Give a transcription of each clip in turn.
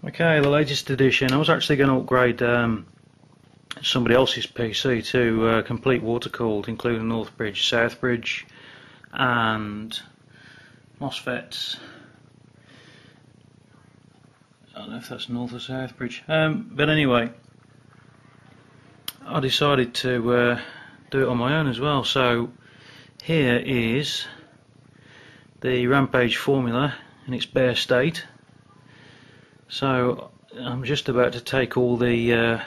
Okay, the latest edition. I was actually going to upgrade somebody else's PC to complete water-cooled, including North Bridge, South Bridge and Mosfets. I don't know if that's North or South Bridge, but anyway, I decided to do it on my own as well. So here is the Rampage formula in its bare state. So I'm just about to take all the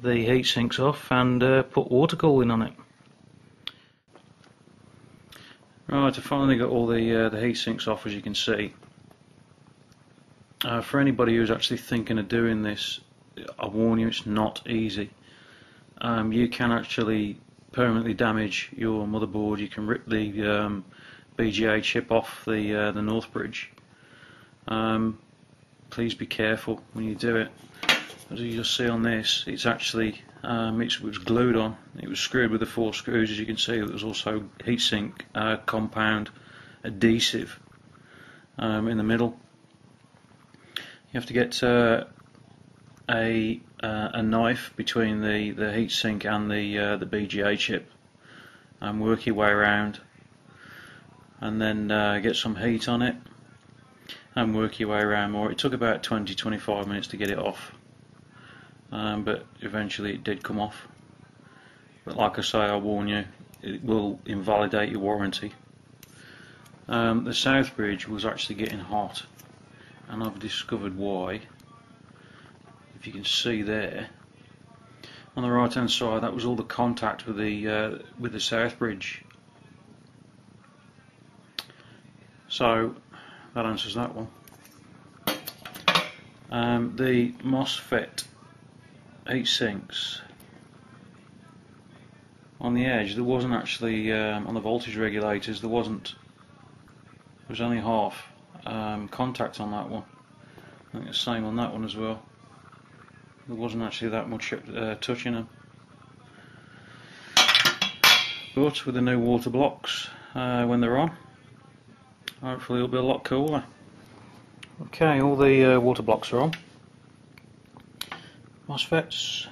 heat sinks off and put water cooling on it. Right, I finally got all the heat sinks off, as you can see. For anybody who's actually thinking of doing this, I warn you, it's not easy. You can actually permanently damage your motherboard. You can rip the BGA chip off the North Bridge. Please be careful when you do it. As you just see on this, it's actually it was glued on. It was screwed with the 4 screws. As you can see, there was also heatsink compound adhesive in the middle. You have to get a knife between the heatsink and the BGA chip and work your way around, and then get some heat on it and work your way around more. It took about 20-25 minutes to get it off, but eventually it did come off. But like I say, I warn you, it will invalidate your warranty. The South Bridge was actually getting hot, and I've discovered why. If you can see there on the right hand side, that was all the contact with the South Bridge. So that answers that one. The Mosfet heat sinks on the edge, there wasn't actually on the voltage regulators, there was only half contact on that one. I think the same on that one as well. There wasn't actually that much touching them. But with the new water blocks, when they're on, hopefully it'll be a lot cooler. Okay, all the water blocks are on. Mosfets,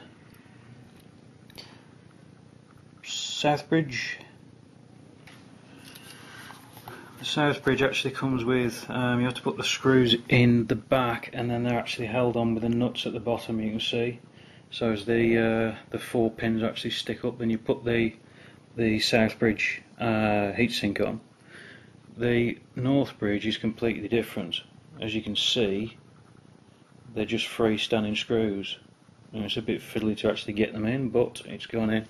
South Bridge. The South Bridge actually comes with, you have to put the screws in the back, and then they're actually held on with the nuts at the bottom, you can see. So as the 4 pins actually stick up, then you put the South Bridge heatsink on. The North Bridge is completely different. As you can see, they're just freestanding screws, and it's a bit fiddly to actually get them in, but it's gone in.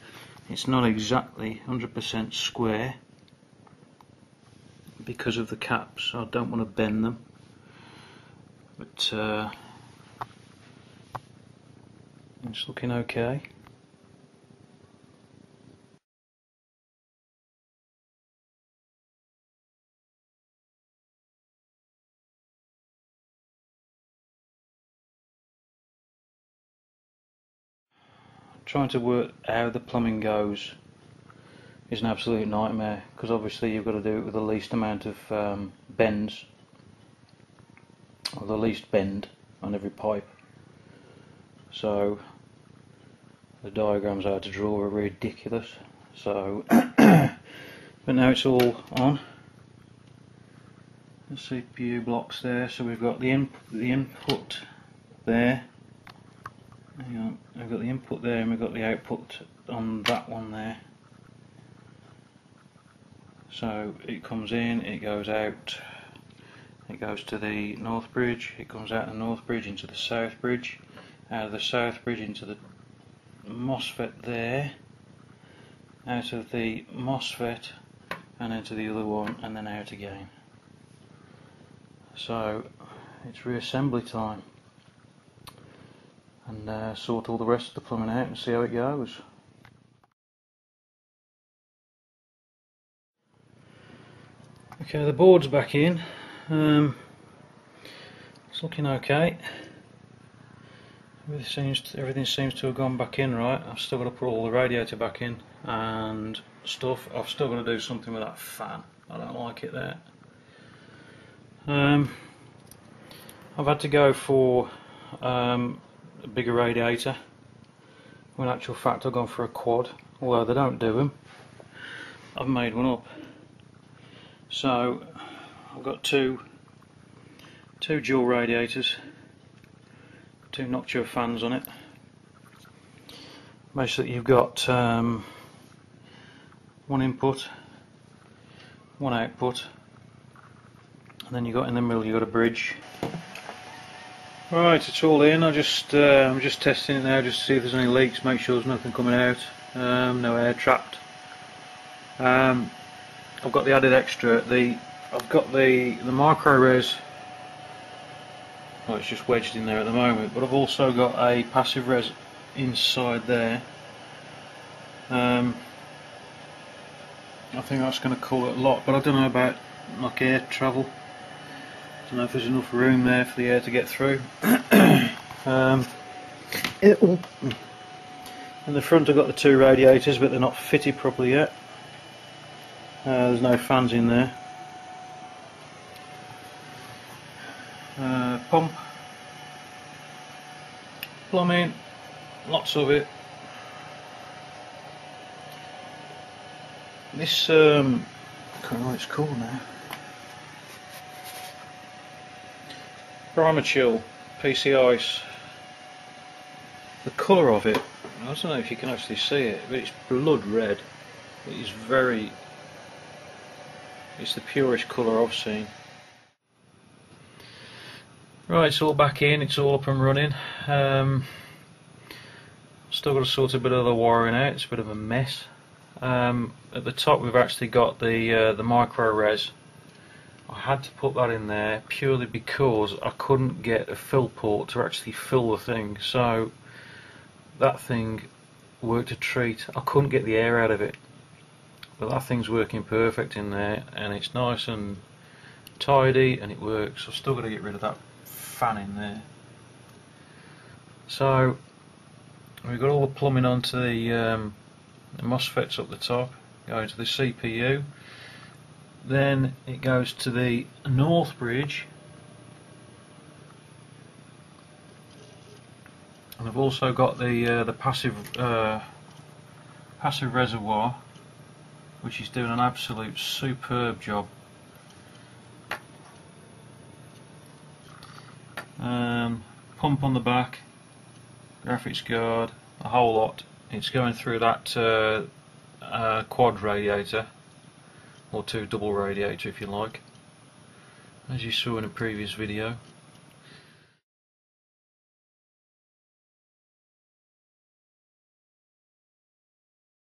It's not exactly 100% square because of the caps. I don't want to bend them, but it's looking okay. Trying to work how the plumbing goes is an absolute nightmare, because obviously you've got to do it with the least amount of bends, or the least bend on every pipe. So the diagrams I had to draw are ridiculous. So but now it's all on. The CPU blocks there, so we've got the input there. Hang on, we've got the input there, and we've got the output on that one there. So it comes in, it goes out, it goes to the North Bridge, it comes out of the North Bridge into the South Bridge, out of the South Bridge into the Mosfet there, out of the Mosfet and into the other one, and then out again. So it's reassembly time, and sort all the rest of the plumbing out and see how it goes. Okay, the board's back in. It's looking okay. Everything seems to have gone back in right. I've still got to put all the radiator back in and stuff. I've still got to do something with that fan. I don't like it there. I've had to go for a bigger radiator. When in actual fact I've gone for a quad, although they don't do them. I've made one up. So I've got two dual radiators, two nocturne fans on it. Basically you've got one input, one output, and then you've got in the middle you've got a bridge. Right, it's all in. I'm just testing it now just to see if there's any leaks, make sure there's nothing coming out, no air trapped. I've got the added extra, I've got the micro res. Well, it's just wedged in there at the moment, but I've also got a passive res inside there. I think that's going to cool it a lot, but I don't know about like air travel. I don't know if there's enough room there for the air to get through. In the front I've got the two radiators, but they're not fitted properly yet. There's no fans in there. Pump, plumbing, lots of it. This, I can't remember what it's called now. Primer Chill PC Ice. The colour of it, I don't know if you can actually see it, but it's blood red. It is it's the purest colour I've seen. Right, it's all back in, it's all up and running. Still got to sort a bit of the wiring out, it's a bit of a mess. At the top we've actually got the micro res. I had to put that in there purely because I couldn't get a fill port to actually fill the thing, so that thing worked a treat. I couldn't get the air out of it, but that thing's working perfect in there, and it's nice and tidy and it works. I've still got to get rid of that fan in there. So we've got all the plumbing onto the Mosfets up the top, going to the CPU. Then it goes to the north bridge, and I've also got the passive reservoir, which is doing an absolute superb job. Pump on the back, graphics card, a whole lot. It's going through that quad radiator, or two double radiator if you like, as you saw in a previous video.